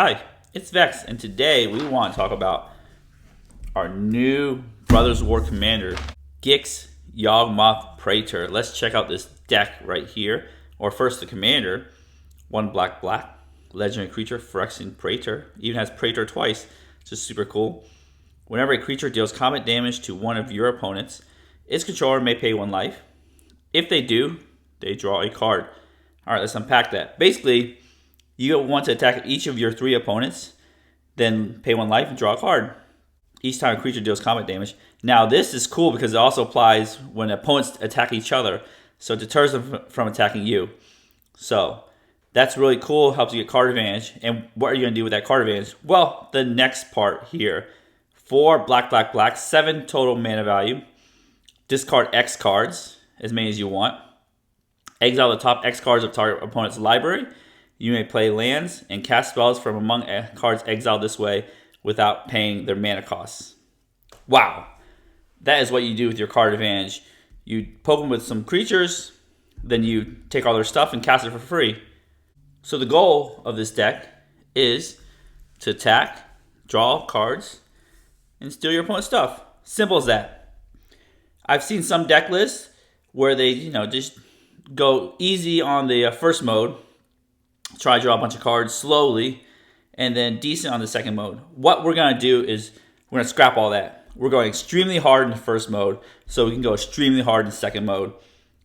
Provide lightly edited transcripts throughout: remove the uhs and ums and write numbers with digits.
Hi, it's Vex, and today we want to talk about our new Brothers War Commander, Yawgmoth Praetor. Let's check out this deck right here. Or first, the Commander, 1 black, legendary creature, Phyrexian Praetor. Even has Praetor twice, which is super cool. Whenever a creature deals combat damage to one of your opponents, its controller may pay 1 life. If they do, they draw a card. Alright, let's unpack that. Basically, you want to attack each of your 3 opponents, then pay 1 life and draw a card each time a creature deals combat damage. Now, this is cool because it also applies when opponents attack each other, so it deters them from attacking you. So, that's really cool, helps you get card advantage. And what are you going to do with that card advantage? Well, the next part here. 4 black, 7 total mana value. Discard X cards, as many as you want. Exile the top X cards of target opponent's library. You may play lands and cast spells from among cards exiled this way without paying their mana costs. Wow. That is what you do with your card advantage. You poke them with some creatures, then you take all their stuff and cast it for free. So the goal of this deck is to attack, draw cards, and steal your opponent's stuff. Simple as that. I've seen some deck lists where they, just go easy on the first mode, try to draw a bunch of cards slowly, and then decent on the second mode. What we're going to do is we're going to scrap all that. We're going extremely hard in the first mode, so we can go extremely hard in the second mode.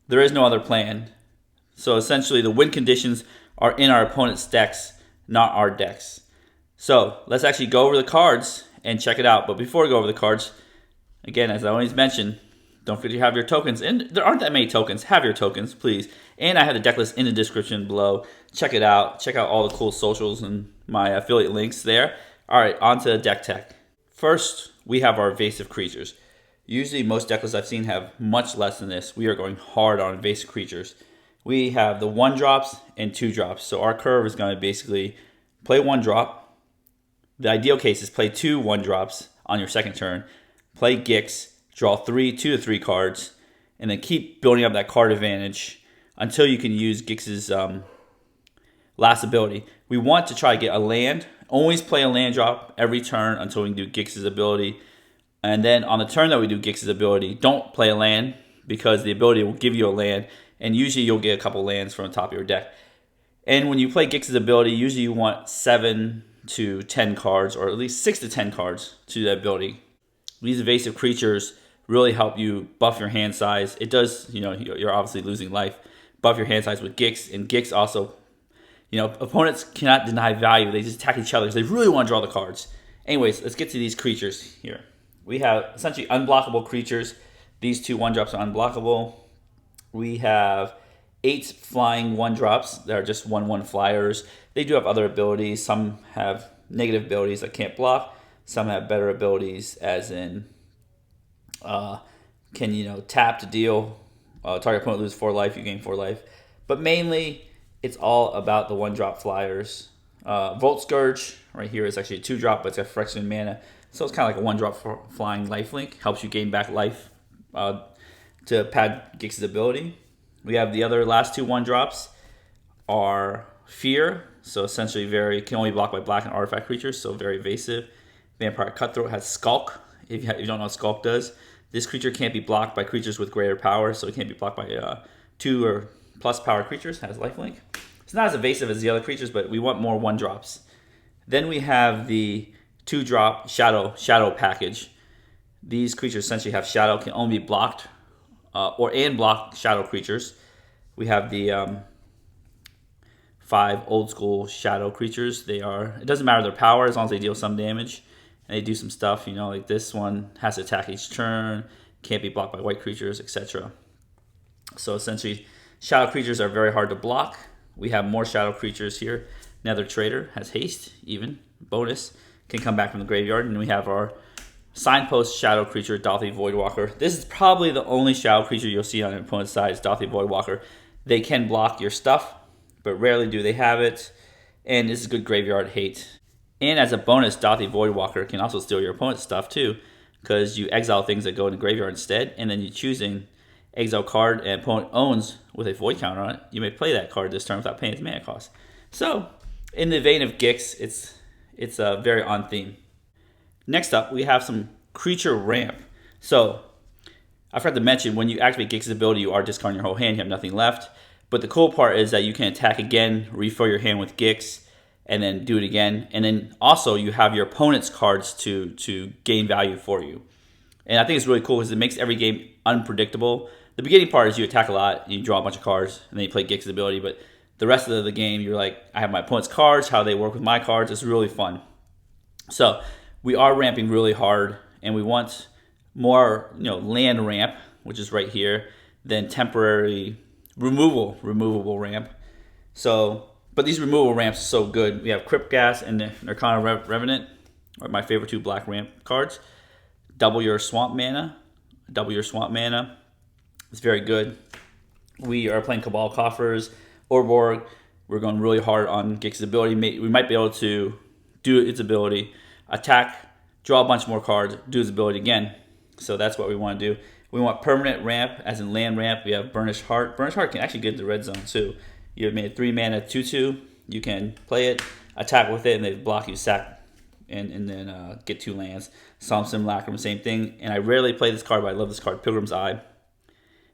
There is no other plan. So essentially, the win conditions are in our opponent's decks, not our decks. So let's actually go over the cards and check it out. But before we go over the cards, again, as I always mention, don't forget you have your tokens. And there aren't that many tokens. Have your tokens, please. And I have the deck list in the description below. Check it out. Check out all the cool socials and my affiliate links there. All right, on to deck tech. First, we have our evasive creatures. Usually, most deck lists I've seen have much less than this. We are going hard on evasive creatures. We have the 1-drops and 2-drops. So our curve is going to basically play 1-drop. The ideal case is play 2 1-drops on your second turn. Play Gix. Draw 2 to 3 cards, and then keep building up that card advantage until you can use Gix's last ability. We want to try to get a land. Always play a land drop every turn until we can do Gix's ability. And then on the turn that we do Gix's ability, don't play a land because the ability will give you a land, and usually you'll get a couple lands from the top of your deck. And when you play Gix's ability, usually you want 7 to 10 cards, or at least 6 to 10 cards to do that ability. These evasive creatures really help you buff your hand size. It does, you're obviously losing life. Buff your hand size with Gix, and Gix also, opponents cannot deny value. They just attack each other because they really want to draw the cards. Anyways, let's get to these creatures here. We have essentially unblockable creatures. These 2 1-drops are unblockable. We have 8 flying 1-drops that are just 1/1 flyers. They do have other abilities. Some have negative abilities that can't block. Some have better abilities, as in can tap to deal. Target opponent loses 4 life, you gain 4 life. But mainly, it's all about the 1-drop flyers. Volt Scourge right here is actually a 2-drop, but it's a Phyrexian mana, so it's kind of like a 1-drop flying lifelink. Helps you gain back life to pad Gix's ability. We have the other last 2 1-drops are Fear, so essentially can only block by black and artifact creatures, so very evasive. Vampire Cutthroat has Skulk. If you don't know what Skulk does, this creature can't be blocked by creatures with greater power, so it can't be blocked by 2 or plus power creatures. Has lifelink. It's not as evasive as the other creatures, but we want more 1-drops. Then we have the 2-drop Shadow package. These creatures essentially have Shadow, can only be blocked and block Shadow creatures. We have the 5 old school Shadow creatures. It doesn't matter their power as long as they deal some damage. And they do some stuff, like this one has to attack each turn, can't be blocked by white creatures, etc. So essentially, Shadow creatures are very hard to block. We have more Shadow creatures here. Nether Trader has haste, even, bonus, can come back from the graveyard. And we have our Signpost Shadow creature, Dauthi Voidwalker. This is probably the only Shadow creature you'll see on an opponent's side is Dauthi Voidwalker. They can block your stuff, but rarely do they have it. And this is good graveyard hate. And as a bonus, Dauthi Voidwalker can also steal your opponent's stuff too, because you exile things that go in the graveyard instead, and then you choose an exile card an opponent owns with a void counter on it. You may play that card this turn without paying its mana cost. So, in the vein of Gix, it's It's very on theme. Next up, we have some creature ramp. So I forgot to mention, when you activate Gix's ability, you are discarding your whole hand. You have nothing left. But the cool part is that you can attack again, refill your hand with Gix, and then do it again. And then also you have your opponent's cards to gain value for you. And I think it's really cool because it makes every game unpredictable. The beginning part is you attack a lot, you draw a bunch of cards, and then you play Gix's ability. But the rest of the game, you're like, I have my opponent's cards, how they work with my cards. It's really fun. So we are ramping really hard, and we want more, land ramp, which is right here, than temporary removable ramp. So, but these removable ramps are so good. We have Crypt Gas and the Arcana Revenant, are my favorite 2 black ramp cards. Double your swamp mana. It's very good. We are playing Cabal Coffers, Orborg. We're going really hard on Gix's ability. We might be able to do its ability, attack, draw a bunch more cards, do its ability again. So that's what we want to do. We want permanent ramp, as in land ramp. We have Burnished Heart. Burnished Heart can actually get into red zone too. You have made 3 mana 2/2. You can play it, attack with it, and they block you, sack, and then get 2 lands. Solemn Simulacrum, same thing. And I rarely play this card, but I love this card, Pilgrim's Eye.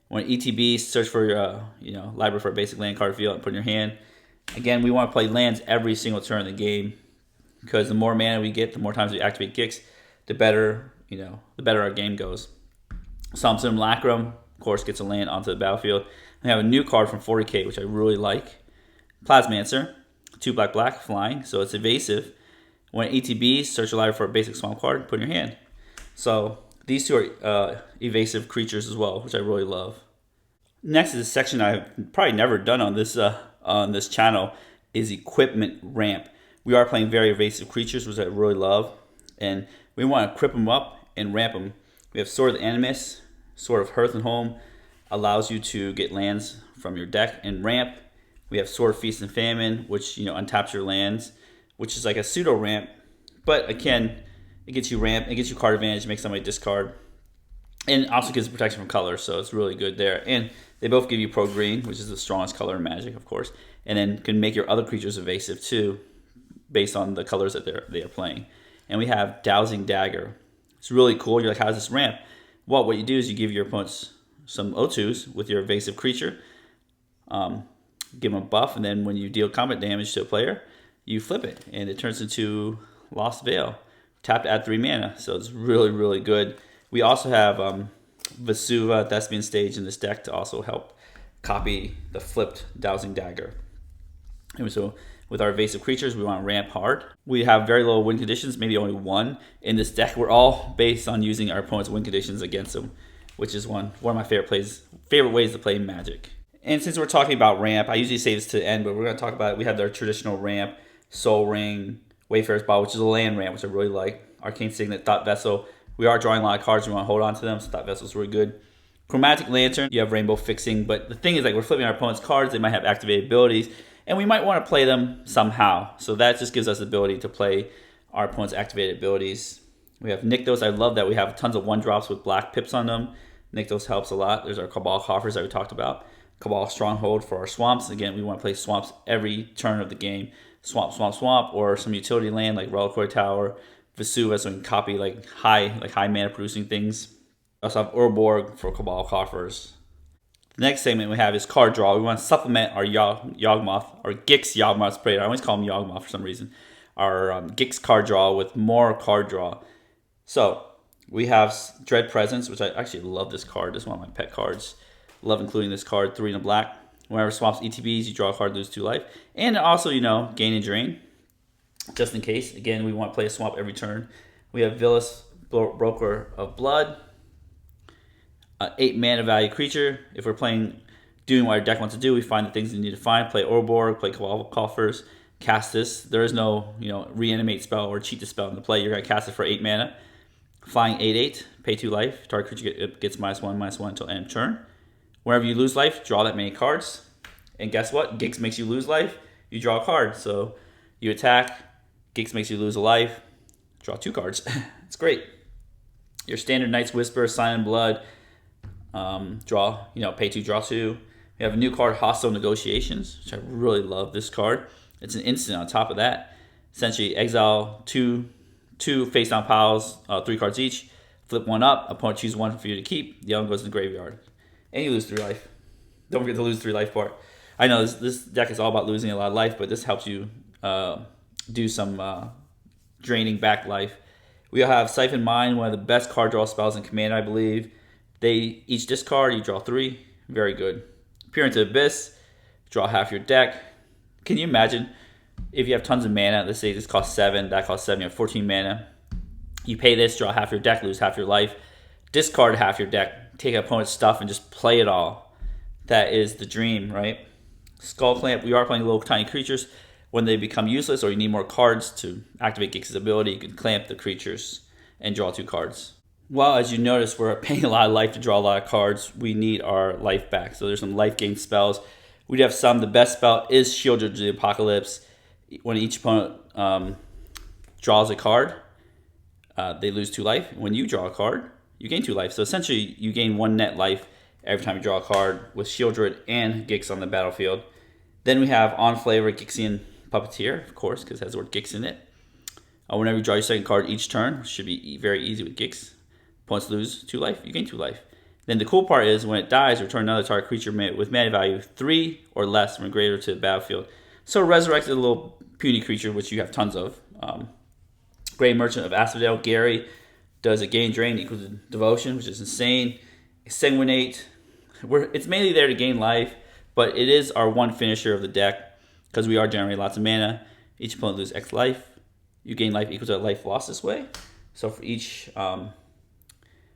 When ETB, search for your library for a basic land card field and put in your hand. Again, we want to play lands every single turn of the game, because the more mana we get, the more times we activate Gix, the better our game goes. Solemn Simulacrum, of course, gets a land onto the battlefield. We have a new card from 40k, which I really like. Plasmancer, 2 black, flying, so it's evasive. When ETB, search your library for a basic swamp card, put in your hand. So these 2 are evasive creatures as well, which I really love. Next is a section I've probably never done on this channel, is equipment ramp. We are playing very evasive creatures, which I really love, and we want to equip them up and ramp them. We have Sword of the Animus, Sword of Hearth and Home, allows you to get lands from your deck and ramp. We have Sword of Feast and Famine, which untaps your lands, which is like a pseudo ramp, but again, it gets you ramp, it gets you card advantage, makes somebody discard, and also gives protection from color, so it's really good there. And they both give you pro green, which is the strongest color in Magic, of course, and then can make your other creatures evasive too, based on the colors that they are playing. And we have Dowsing Dagger. It's really cool. You're like, how does this ramp? Well, what you do is you give your opponents some O2s with your evasive creature, give them a buff, and then when you deal combat damage to a player, you flip it, and it turns into Lost Veil. Tap to add 3 mana, so it's really, really good. We also have Vesuva, Thespian Stage in this deck to also help copy the flipped Dowsing Dagger. And so with our evasive creatures, we want to ramp hard. We have very low win conditions, maybe only 1 in this deck. We're all based on using our opponent's win conditions against them, which is one of my favorite ways to play Magic. And since we're talking about ramp, I usually say this to the end, but we're going to talk about it. We have our traditional ramp, Soul Ring, Wayfarer's Ball, which is a land ramp, which I really like. Arcane Signet, Thought Vessel. We are drawing a lot of cards. We want to hold on to them, so Thought Vessel's really good. Chromatic Lantern, you have Rainbow Fixing, but the thing is, like, we're flipping our opponent's cards. They might have activated abilities, and we might want to play them somehow. So that just gives us the ability to play our opponent's activated abilities. We have Nykthos. I love that we have tons of 1-drops with black pips on them. Nykthos helps a lot. There's our Cabal Coffers that we talked about. Cabal Stronghold for our swamps. Again, we want to play swamps every turn of the game. Swamp, or some utility land like Reliquary Tower, Vesuva, so we can copy like high mana producing things. We also have Urborg for Cabal Coffers. The next segment we have is card draw. We want to supplement our Yawgmoth, or Gix Yawgmoth's Praetor. I always call him Yawgmoth for some reason. Our Gix card draw with more card draw. So we have Dread Presence, which I actually love this card. This is one of my pet cards. Love including this card, 3 in a black. Whenever swamps ETBs, you draw a card, lose 2 life. And also, gain and drain, just in case. Again, we want to play a swamp every turn. We have Vilis, Broker of Blood, 8 mana value creature. If we're doing what our deck wants to do, we find the things we need to find. Play Orborg, play Cabal Coffers, cast this. There is no, reanimate spell or cheat the spell in the play. You're going to cast it for 8 mana. Flying 8/8, pay 2 life. Target creature gets -1/-1 until end of turn. Whenever you lose life, draw that many cards. And guess what? Gix makes you lose life. You draw a card. So you attack. Gix makes you lose a life. Draw 2 cards. It's great. Your standard Knight's Whisper, Sign in Blood. Draw, pay 2, draw 2. We have a new card, Hostile Negotiations, which I really love this card. It's an instant on top of that. Essentially, exile two face down piles, 3 cards each. Flip one up. Opponent choose one for you to keep. The other one goes in the graveyard, and you lose 3 life. Don't forget the lose 3 life part. I know this deck is all about losing a lot of life, but this helps you do some draining back life. We have Siphon Mine, one of the best card draw spells in Commander, I believe. They each discard, you draw 3. Very good. Peer into Abyss, draw half your deck. Can you imagine if you have tons of mana? Let's say this costs 7, that costs 7, you have 14 mana. You pay this, draw half your deck, lose half your life, discard half your deck, take opponent's stuff, and just play it all. That is the dream, right? Skull Clamp, we are playing little tiny creatures. When they become useless or you need more cards to activate Gix's ability, you can clamp the creatures and draw 2 cards. Well, as you notice, we're paying a lot of life to draw a lot of cards. We need our life back. So there's some life gain spells. We do have some. The best spell is Shield of the Apocalypse. When each opponent draws a card, they lose 2 life. When you draw a card, you gain 2 life. So essentially, you gain 1 net life every time you draw a card with Shieldred and Gix on the battlefield. Then we have On Flavor Gixian Puppeteer, of course, because it has the word Gix in it. Whenever you draw your second card each turn, which should be very easy with Gix. Opponents lose 2 life, you gain 2 life. Then the cool part is when it dies, return another target creature with mana value 3 or less from greater to the battlefield. So resurrect a little puny creature, which you have tons of. Grey Merchant of Asphodel, Gary, does a gain drain equal to Devotion, which is insane. Sanguinate, it's mainly there to gain life, but it is our one finisher of the deck because we are generating lots of mana. Each opponent loses X life. You gain life equal to a life lost this way. So for each 1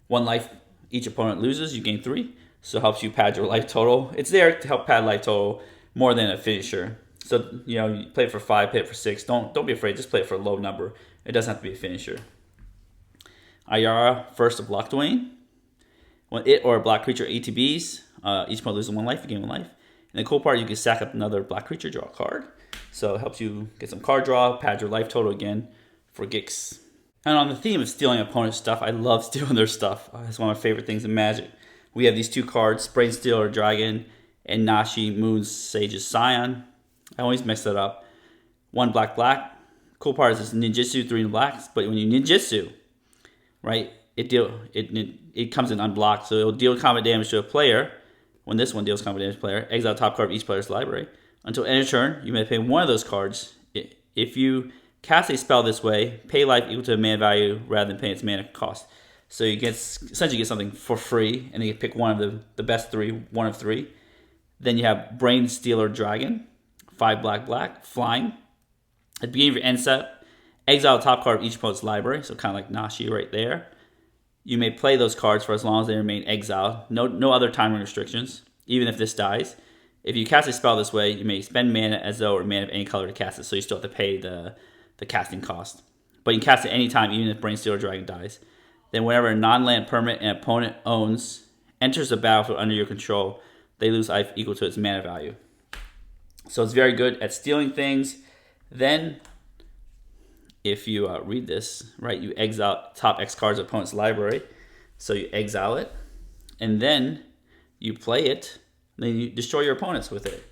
life each opponent loses, you gain 3. So it helps you pad your life total. It's there to help pad life total more than a finisher. So you play it for 5, play it for 6. Don't be afraid. Just play it for a low number. It doesn't have to be a finisher. Ayara, First of Block Dwayne. When it or a black creature ETBs, each opponent loses 1 life, you gain 1 life. And the cool part, you can stack up another black creature, draw a card. So it helps you get some card draw, pad your life total again for Gix. And on the theme of stealing opponent's stuff, I love stealing their stuff. It's one of my favorite things in Magic. We have these 2 cards, Brainstealer Dragon and Nashi Moon's Sage's Scion. I always mix that up. 1 black. Cool part is this ninjutsu 3 blacks, but when you ninjutsu, right, it comes in unblocked, so it'll deal combat damage to a player. When this one deals combat damage to a player, exile top card of each player's library. Until end of turn, you may pay 1 of those cards. If you cast a spell this way, pay life equal to a mana value rather than paying its mana cost. So you essentially get something for free, and you can pick one of the best 3, 1 of 3. Then you have Brainstealer Dragon, 5 black, flying. At the beginning of your end step, exile the top card of each opponent's library, so kind of like Nashi right there. You may play those cards for as long as they remain exiled. No other timing restrictions, even if this dies. If you cast a spell this way, you may spend mana as though or mana of any color to cast it, so you still have to pay the casting cost. But you can cast it any time, even if Brainstealer Dragon dies. Then whenever a non-land permanent an opponent owns enters the battlefield under your control, they lose life equal to its mana value. So it's very good at stealing things. Then, if you read this, right, you exile top X cards of opponent's library. So you exile it, and then you play it, and then you destroy your opponents with it.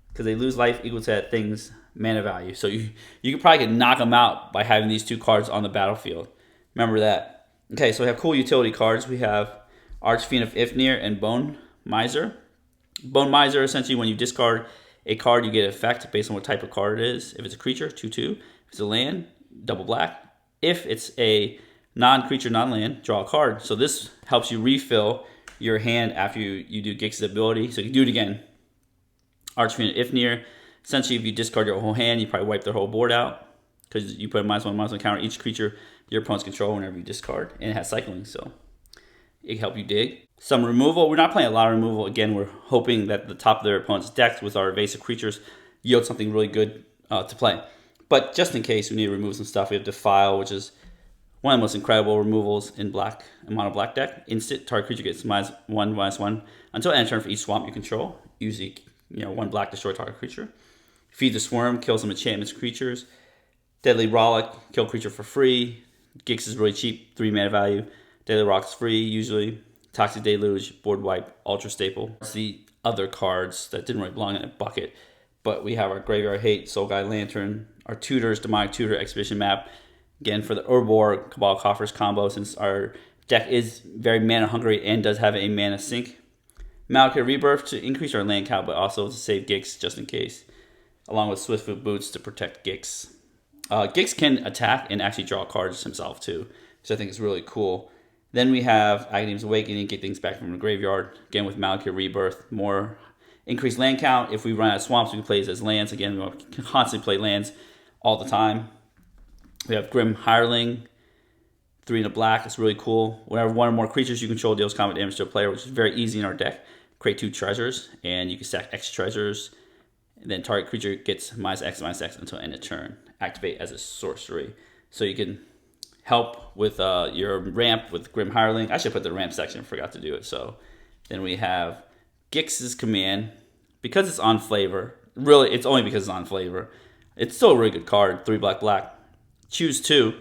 Because they lose life equal to that thing's mana value. So you probably can knock them out by having these 2 cards on the battlefield. Remember that. Okay, so we have cool utility cards. We have Archfiend of Ifnir and Bone Miser. Bone Miser, essentially, when you discard a card, you get an effect based on what type of card it is. If it's a creature, 2/2. If it's a land, double black. If it's a non-creature, non-land, draw a card. So this helps you refill your hand after you do Gix's ability. So you can do it again. Archfiend of Ifnir. Essentially, if you discard your whole hand, you probably wipe their whole board out. Because you put a -1/-1 counter each creature your opponents control whenever you discard. And it has cycling, so it can help you dig. Some removal. We're not playing a lot of removal. Again, we're hoping that the top of their opponent's decks with our evasive creatures yield something really good to play. But just in case we need to remove some stuff, we have Defile, which is one of the most incredible removals in mono black deck. Instant, target creature gets -1/-1 until end turn for each swamp you control. Usually, 1 black, destroy target creature. Feed the Swarm, kill some enchantments creatures. Deadly Rollick, kill creature for free. Gix is really cheap, 3 mana value. Deadly Rollick's free, usually. Toxic Deluge, board wipe, ultra staple. It's the other cards that didn't really belong in a bucket. But we have our Graveyard Hate, Soul Guide Lantern, our Tutors, Demonic Tutor, Expedition Map. Again, for the Urborg, Cabal Coffers combo, since our deck is very mana hungry and does have a mana sink. Malachite Rebirth to increase our land count, but also to save Gix just in case. Along with Swiftfoot Boots to protect Gix. Gix can attack and actually draw cards himself too, which I think is really cool. Then we have Aghanim Awakening, get things back from the graveyard. Again with Malachite Rebirth, more increased land count. If we run out of swamps, we can play these as lands. Again, we can constantly play lands all the time. We have Grim Hireling, 3 in a black. It's really cool. Whenever one or more creatures you control deals combat damage to a player, which is very easy in our deck, create 2 treasures, and you can stack X treasures. And then target creature gets -X until end of turn. Activate as a sorcery. So you can help with your ramp with Grim Hireling. I should put the ramp section, forgot to do it. So then we have Gix's Command. Because it's on flavor, really it's only because it's on flavor. It's still a really good card, 3 black. Choose 2,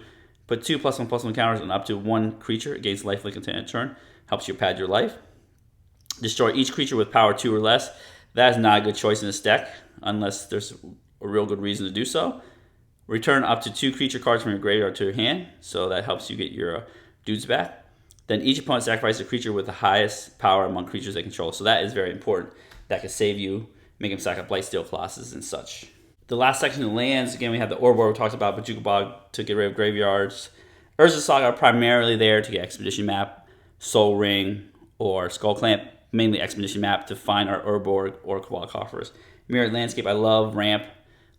put 2 +1/+1 counters on up to 1 creature against lifelink until end of turn. Helps you pad your life. Destroy each creature with power 2 or less. That is not a good choice in this deck, unless there's a real good reason to do so. Return up to 2 creature cards from your graveyard to your hand, so that helps you get your dudes back. Then each opponent sacrifices a creature with the highest power among creatures they control, so that is very important. That can save you, make them sack up Blightsteel Colossus and such. The last section of lands, again, we have the Urborg we talked about, Bojuka Bog to get rid of graveyards. Urza Saga are primarily there to get Expedition Map, Soul Ring, or Skull Clamp, mainly Expedition Map to find our Urborg or Cabal Coffers. Mirrored Landscape, I love ramp.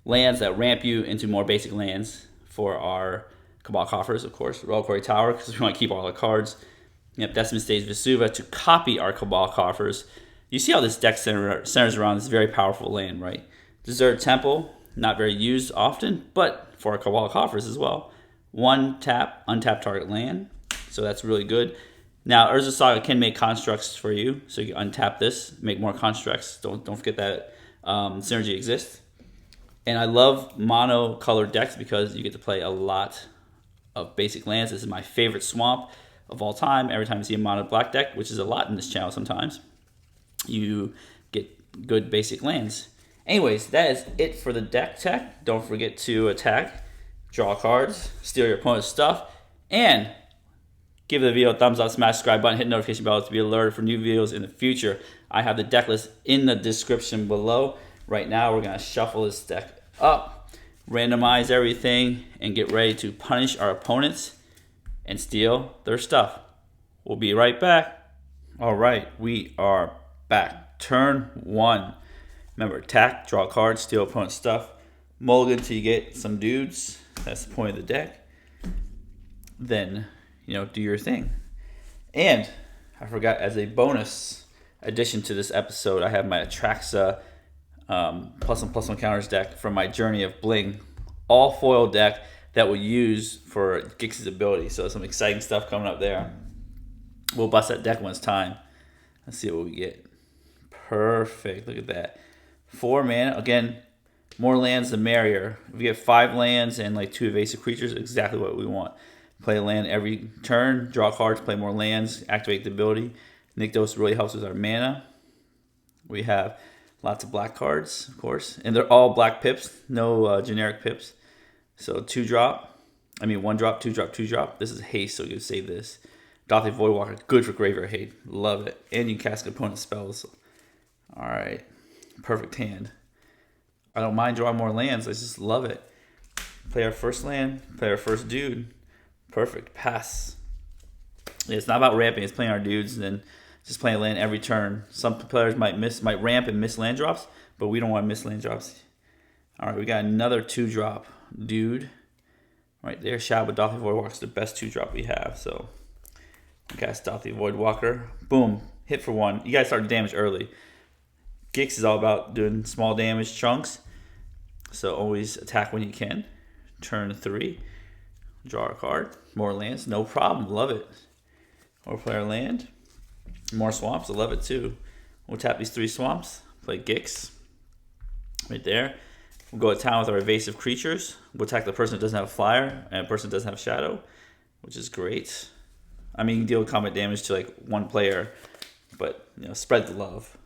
Lands that ramp you into more basic lands for our Cabal Coffers, of course. Reliquary Tower, because we want to keep all the cards. Yep, Decimate Stage Vesuva to copy our Cabal Coffers. You see how this deck centers around this very powerful land, right? Desert Temple, not very used often, but for our Cabal Coffers as well. 1 tap, untap target land, so that's really good. Now, Urza Saga can make constructs for you, so you can untap this, make more constructs. Don't forget that synergy exists. And I love mono-colored decks because you get to play a lot of basic lands. This is my favorite swamp of all time. Every time you see a mono black deck, which is a lot in this channel sometimes, you get good basic lands. Anyways, that is it for the deck tech. Don't forget to attack, draw cards, steal your opponent's stuff, and give the video a thumbs up, smash the subscribe button, hit the notification bell to be alerted for new videos in the future. I have the deck list in the description below. Right now, we're going to shuffle this deck up, randomize everything, and get ready to punish our opponents and steal their stuff. We'll be right back. All right, we are back. Turn 1. Remember, attack, draw cards, steal opponent's stuff. Mulligan till you get some dudes. That's the point of the deck. Then, do your thing. And I forgot, as a bonus addition to this episode, I have my Atraxa +1/+1 counters deck from my Journey of Bling. All foil deck that we'll use for Gix's ability. So some exciting stuff coming up there. We'll bust that deck when it's time. Let's see what we get. Perfect. Look at that. 4 mana. Again, more lands the merrier. If we get 5 lands and like 2 evasive creatures, exactly what we want. Play a land every turn, draw cards, play more lands, activate the ability. Nykthos really helps with our mana. We have lots of black cards, of course. And they're all black pips, no generic pips. So 1 drop, 2 drop, 2 drop. This is haste, so you can save this. Dauthi Voidwalker, good for Graveyard Hate. Love it. And you can cast opponent spells. Alright. Perfect hand. I don't mind drawing more lands. I just love it. Play our first land. Play our first dude. Perfect. Pass. Yeah, it's not about ramping. It's playing our dudes and then just playing land every turn. Some players might ramp and miss land drops, but we don't want to miss land drops. All right, we got another 2 drop dude. Right there, Shadow with Dauthi Voidwalker is the best 2 drop we have. So we cast Dauthi Voidwalker. Boom. Hit for 1. You guys start damage early. Gix is all about doing small damage chunks. So always attack when you can. Turn 3. Draw a card. More lands. No problem. Love it. Or play our land. More swamps. I love it too. We'll tap these 3 swamps. Play Gix. Right there. We'll go to town with our evasive creatures. We'll attack the person that doesn't have a flyer and a person that doesn't have shadow, which is great. You can deal combat damage to like 1 player, but spread the love.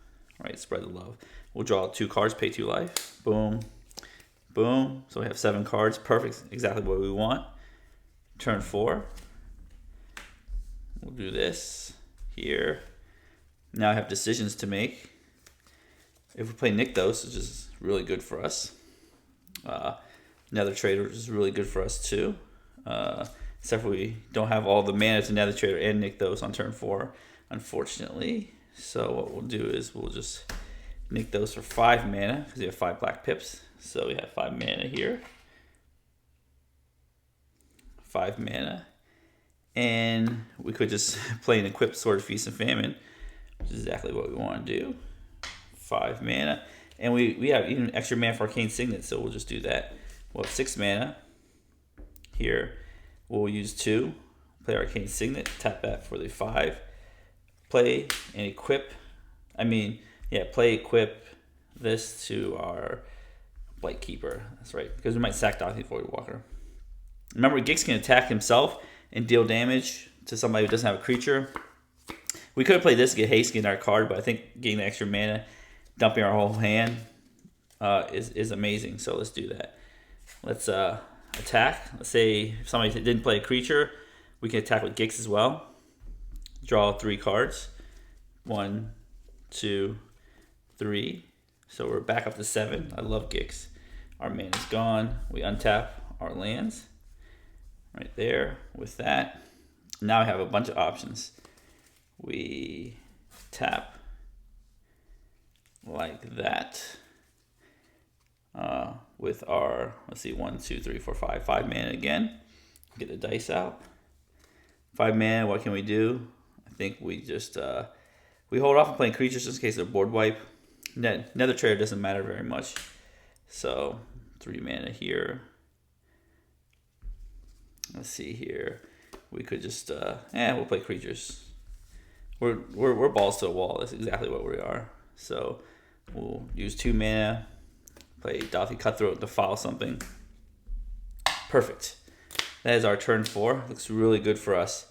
Right, spread the love. We'll draw 2 cards, pay 2 life. Boom, boom. So we have 7 cards. Perfect, exactly what we want. Turn 4. We'll do this here. Now I have decisions to make. If we play Nykthos, which is really good for us. Nether Trader is really good for us too. Except for we don't have all the mana to Nether Trader and Nykthos on turn 4, unfortunately. So what we'll do is we'll just Nykthos for 5 mana because we have 5 black pips. So we have 5 mana here. 5 mana. And we could just play an equipped Sword, Feast, and Famine, which is exactly what we want to do. 5 mana. And we have even extra mana for Arcane Signet, so we'll just do that. We'll have 6 mana. Here, we'll use 2. Play Arcane Signet, tap that for the 5. Play and equip. Play equip this to our Blight Keeper. That's right, because we might sack Dothi Voidwalker. Remember, Gix can attack himself and deal damage to somebody who doesn't have a creature. We could have played this to get haste, getting our card, but I think getting the extra mana, dumping our whole hand is amazing. So let's do that. Let's attack. Let's say if somebody didn't play a creature, we can attack with Gix as well. Draw 3 cards. 1, 2, 3. So we're back up to 7. I love Gix. Our mana's gone. We untap our lands. Right there with that. Now I have a bunch of options. We tap like that with our, let's see, 1, 2, 3, 4, 5 mana again. Get the dice out. 5 mana, what can we do? I think we just, we hold off on playing creatures just in case of a board wipe. Nether Trader doesn't matter very much. So 3 mana here. Let's see here. We could just, we'll play creatures. We're balls to a wall. That's exactly what we are. So we'll use 2 mana. Play Dothi Cutthroat to file something. Perfect. That is our turn 4. Looks really good for us.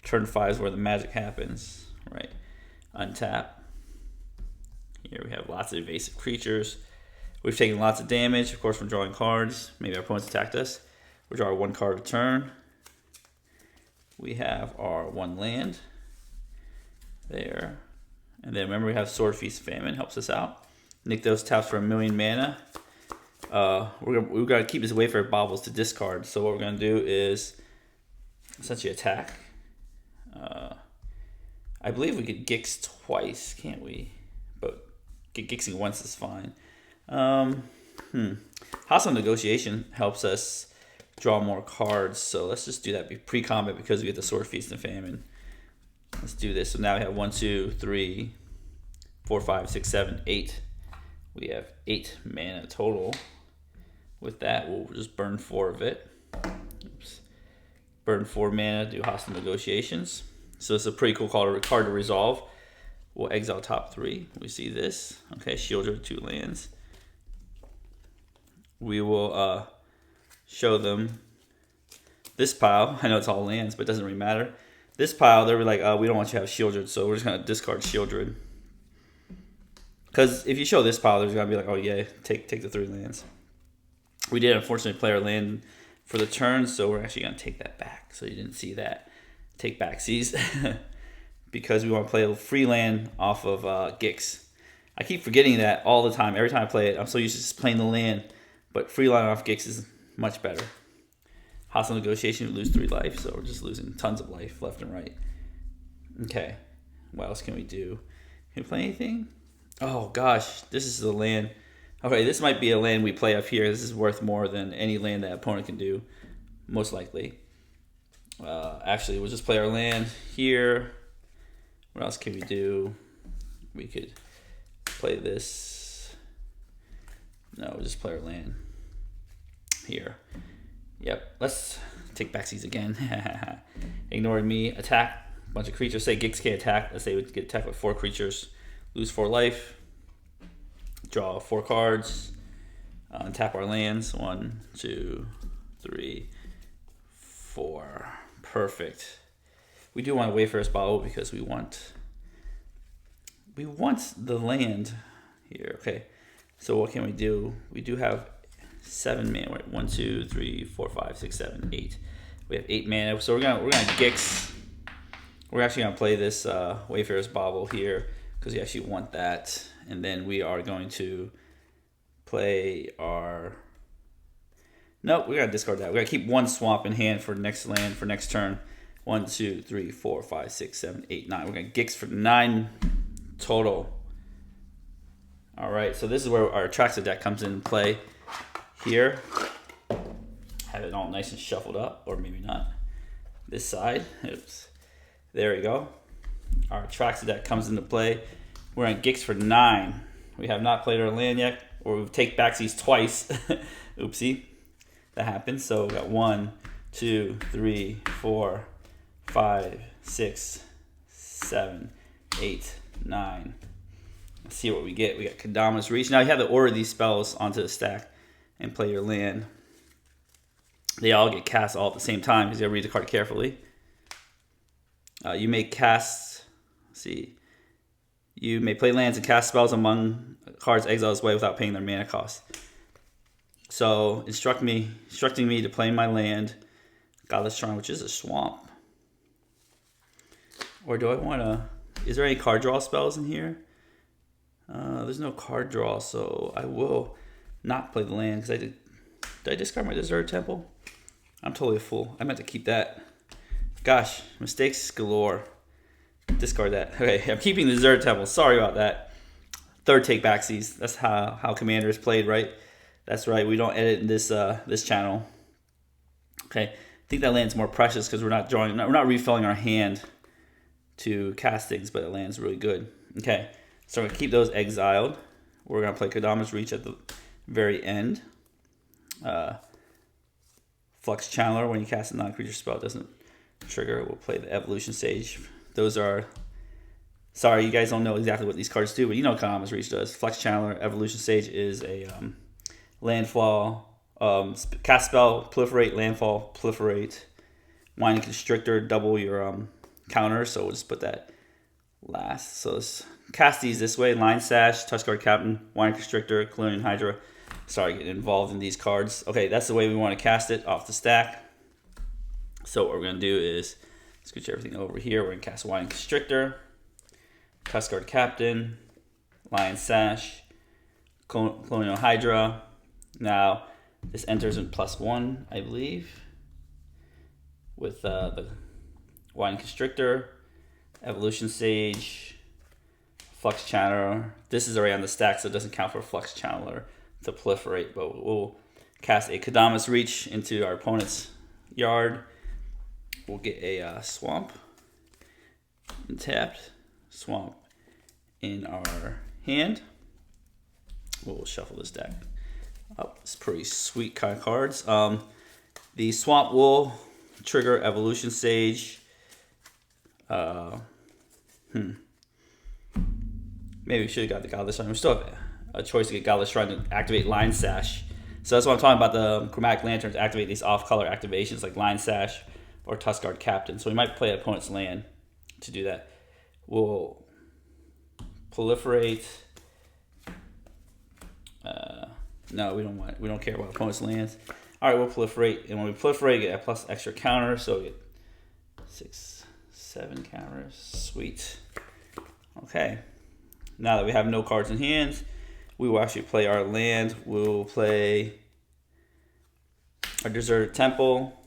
Turn 5 is where the magic happens. Right. Untap. Here we have lots of evasive creatures. We've taken lots of damage, of course, from drawing cards. Maybe our opponents attacked us. We draw 1 card a turn. We have our 1 land there. And then remember we have Sword, Feast, Famine, helps us out. Nykthos taps for 1,000,000 mana. We've got to keep this Wayfarer Baubles to discard. So what we're going to do is essentially attack. I believe we could Gix twice, can't we? But Gixing once is fine. Hostile Negotiation helps us draw more cards. So let's just do that pre-combat because we get the Sword, Feast, and Famine. Let's do this. So now we have 1, 2, 3, 4, 5, 6, 7, 8. We have 8 mana total. With that, we'll just burn 4 of it. Oops. Burn 4 mana, do Hostile Negotiations. So it's a pretty cool card to resolve. We'll exile top 3. We see this. Okay, shield your 2 lands. We will show them this pile. I know it's all lands, but it doesn't really matter. This pile, they're like, we don't want you to have Shieldred, so we're just going to discard Shieldred. Because if you show this pile, there's going to be like, oh yeah, take the 3 lands. We did unfortunately play our land for the turn, so we're actually going to take that back. So you didn't see that. Take backsies. Because we want to play a free land off of Gix. I keep forgetting that all the time. Every time I play it, I'm so used to just playing the land. But free land off Gix is much better. Hostile Negotiation, we lose 3 life, so we're just losing tons of life left and right. Okay, what else can we do? Can we play anything? Oh gosh, this is the land. Okay, this might be a land we play up here. This is worth more than any land that opponent can do, most likely. Actually, we'll just play our land here. What else can we do? We could play this. No, we'll just play our land here. Yep, let's take backsies again. Ignoring me. Attack. A bunch of creatures. Say Gix can't attack. Let's say we get attacked with 4 creatures. Lose 4 life. Draw 4 cards. Untap our lands. 1, 2, 3, 4. Perfect. We do want a Wayfarer's Bauble because we want the land here. Okay, so what can we do? We do have 7 mana. Right? 1, 2, 3, 4, 5, 6, 7, 8. We have 8 mana. So we're gonna Gix. We're actually gonna play this Wayfarer's Bauble here because we actually want that, and then we are going to play our. Nope, we gotta discard that. We gotta keep 1 swamp in hand for next land for next turn. 1, 2, 3, 4, 5, 6, 7, 8, 9. We're gonna Gix for 9 total. All right, so this is where our Atraxa deck comes in play here. Have it all nice and shuffled up, or maybe not. This side, oops. There we go. Our Atraxa deck comes into play. We're gonna Gix for 9. We have not played our land yet, or we've taken backsies twice. Oopsie. That happens. So we got 1, 2, 3, 4, 5, 6, 7, 8, 9. Let's see what we get. We got Kodama's Reach. Now you have to order these spells onto the stack and play your land. They all get cast all at the same time because you gotta read the card carefully. You may cast. Let's see. You may play lands and cast spells among cards exiled this way without paying their mana cost. So instructing me to play my land, Godless Shrine, which is a swamp. Or do I want to? Is there any card draw spells in here? There's no card draw, so I will not play the land because did I discard my Desert Temple? I'm totally a fool. I meant to keep that. Gosh, mistakes galore. Discard that. Okay, I'm keeping the Desert Temple. Sorry about that. Third take backsies. That's how Commander is played, right? That's right. We don't edit this this channel. Okay, I think that land's more precious because we're not refilling our hand to cast things, but it lands really good. Okay, so I'm gonna keep those exiled. We're gonna play Kodama's Reach at the very end. Flux Channeler, when you cast a non-creature spell, it doesn't trigger. We'll play the Evolution Sage. Those are. Sorry, you guys don't know exactly what these cards do, but you know what Kodama's Reach does. Flux Channeler, Evolution Sage is a landfall, cast spell, proliferate, landfall, proliferate. Winding Constrictor, double your counter, so we'll just put that last. So let's cast these this way. Line Sash, Tuskguard Captain, Winding Constrictor, Colonial Hydra. Sorry, getting involved in these cards. Okay, that's the way we want to cast it off the stack. So what we're going to do is scooch everything over here. We're going to cast Winding Constrictor, Tuskguard Captain, Lion Sash, Colonial Hydra. Now, this enters in +1, I believe, with the Winding Constrictor, Evolution Sage, Flux Channeler. This is already on the stack, so it doesn't count for Flux Channeler to proliferate, but we'll cast a Kodama's Reach into our opponent's yard. We'll get a swamp tapped, swamp in our hand. We'll shuffle this deck up. It's pretty sweet kind of cards. The swamp will trigger Evolution Sage. Maybe we should have got the Godless Shrine. We still have a choice to get Godless Shrine to activate Line Sash. So that's what I'm talking about, the Chromatic Lanterns activate these off-color activations like Line Sash or Tuskguard Captain. So we might play opponent's land to do that. We'll proliferate. No, we don't care about opponent's lands. All right, we'll proliferate, and when we proliferate, get a plus extra counter, so we get 6, 7 counters. Sweet. Okay. Now that we have no cards in hand, we will actually play our land. We'll play our Deserted Temple.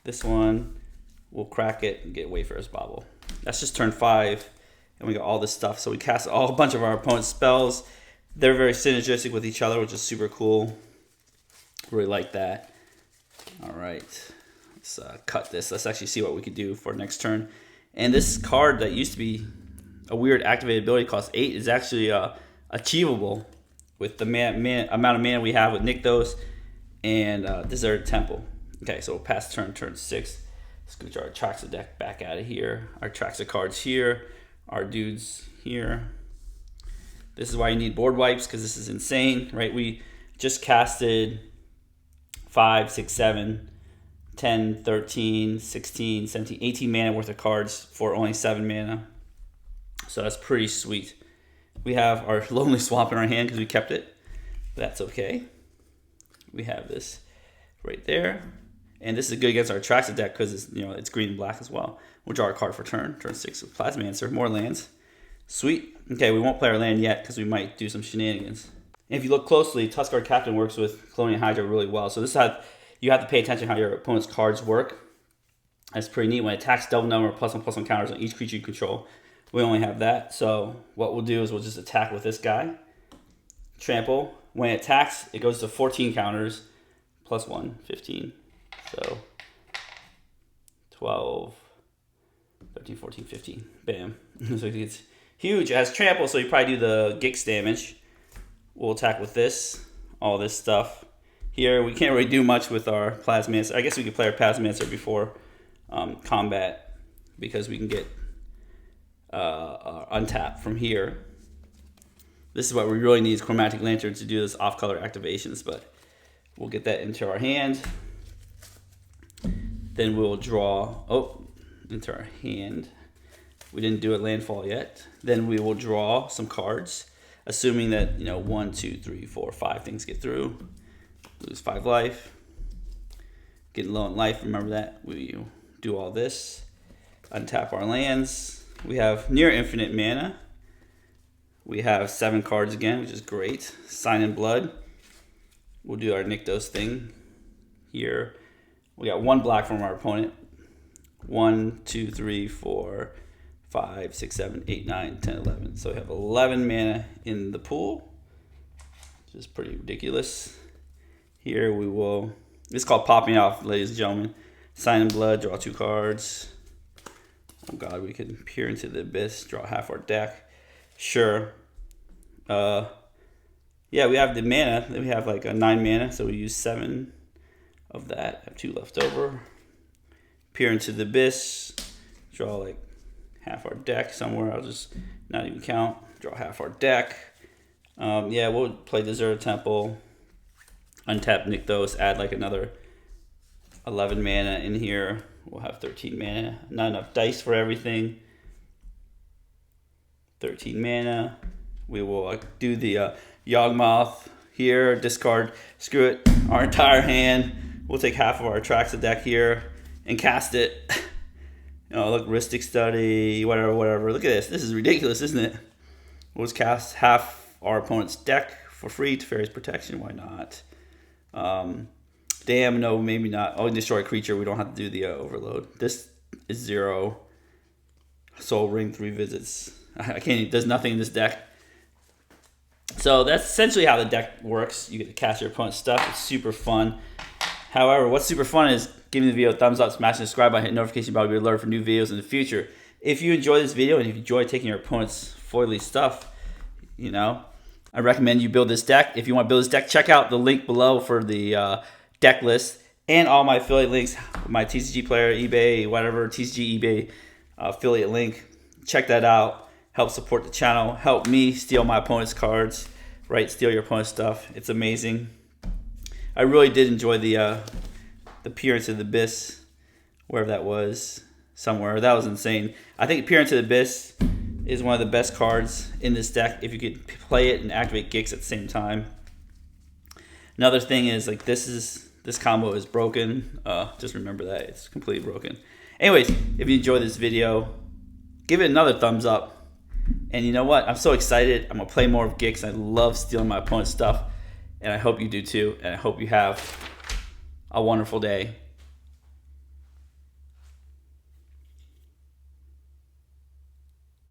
This one, we'll crack it and get Wayfarer's Bauble. That's just turn 5, and we got all this stuff. So we cast a bunch of our opponent's spells. They're very synergistic with each other, which is super cool. Really like that. All right, let's cut this. Let's actually see what we can do for next turn. And this card that used to be a weird activated ability, cost 8, is actually achievable with the amount of mana we have with Nykthos and Deserted Temple. Okay, so we'll pass turn 6. Scooch our Atraxa deck back out of here. Our Atraxa cards here. Our dudes here. This is why you need board wipes, because this is insane, right? We just casted 5, 6, 7, 10, 13, 16, 17, 18 mana worth of cards for only 7 mana. So that's pretty sweet. We have our Lonely Swamp in our hand because we kept it. That's okay. We have this right there. And this is good against our Traxa deck because it's, it's green and black as well. We'll draw a card for turn 6 with Plasmancer, more lands. Sweet. Okay, we won't play our land yet because we might do some shenanigans. And if you look closely, Tuskguard Captain works with Colonial Hydra really well. So this is how you have to pay attention how your opponent's cards work. That's pretty neat. When it attacks, double number of +1/+1 counters on each creature you control. We only have that. So what we'll do is we'll just attack with this guy. Trample. When it attacks, it goes to 14 counters. +1, 15. So 12, 13, 14, 15. Bam. So it's huge. It has trample, so you probably do the Gix damage. We'll attack with this, all this stuff. Here, we can't really do much with our Plasmancer. I guess we could play our Plasmancer before combat because we can get untap from here. This is what we really need is Chromatic Lantern to do this off-color activations, but we'll get that into our hand. Then we'll draw, into our hand. We didn't do a landfall yet. Then we will draw some cards, assuming that, 1, 2, 3, 4, 5 things get through. Lose 5 life. Getting low in life, remember that. We do all this. Untap our lands. We have near infinite mana. We have 7 cards again, which is great. Sign in Blood. We'll do our Nykthos thing here. We got 1 black from our opponent. 1, 2, 3, 4, 5, 6, 7, 8, 9, 10, 11. So we have 11 mana in the pool, which is pretty ridiculous. Here we will, it's called popping off, ladies and gentlemen. Sign in Blood, draw 2 cards. Oh god, we could peer into the abyss, draw half our deck. Sure. Yeah, we have the mana. We have like a 9 mana, so we use 7 of that. Have 2 left over. Peer into the abyss. Draw like half our deck somewhere. I'll just not even count. Draw half our deck. Yeah, we'll play Deserted Temple. Untap Nykthos. Add like another 11 mana in here. We'll have 13 mana. Not enough dice for everything. 13 mana. We will do the Yawgmoth here. Discard. Screw it. Our entire hand. We'll take half of our Traxa deck here and cast it. Look, Ristic Study, whatever. Look at this. This is ridiculous, isn't it? We'll just cast half our opponent's deck for free. Teferi's Protection. Why not? Damn, no, maybe not. Oh, destroy a creature. We don't have to do the overload. This is 0. Soul Ring, 3 visits. I can't. There's nothing in this deck. So that's essentially how the deck works. You get to cast your opponent's stuff. It's super fun. However, what's super fun is giving the video a thumbs up, smash the subscribe button, hit notification bell to be alerted for new videos in the future. If you enjoy this video and if you enjoy taking your opponent's foily stuff, I recommend you build this deck. If you want to build this deck, check out the link below for the deck list and all my affiliate links, my TCG Player, eBay, whatever, TCG, eBay affiliate link. Check that out. Help support the channel. Help me steal my opponent's cards, right? Steal your opponent's stuff. It's amazing. I really did enjoy the Appearance of the Abyss, wherever that was, somewhere. That was insane. I think Appearance of the Abyss is one of the best cards in this deck if you could play it and activate Gix at the same time. Another thing is like this combo is broken. Just remember that it's completely broken. Anyways, if you enjoyed this video, give it another thumbs up. And you know what? I'm so excited. I'm gonna play more of Gix. I love stealing my opponent's stuff, and I hope you do too. And I hope you have a wonderful day.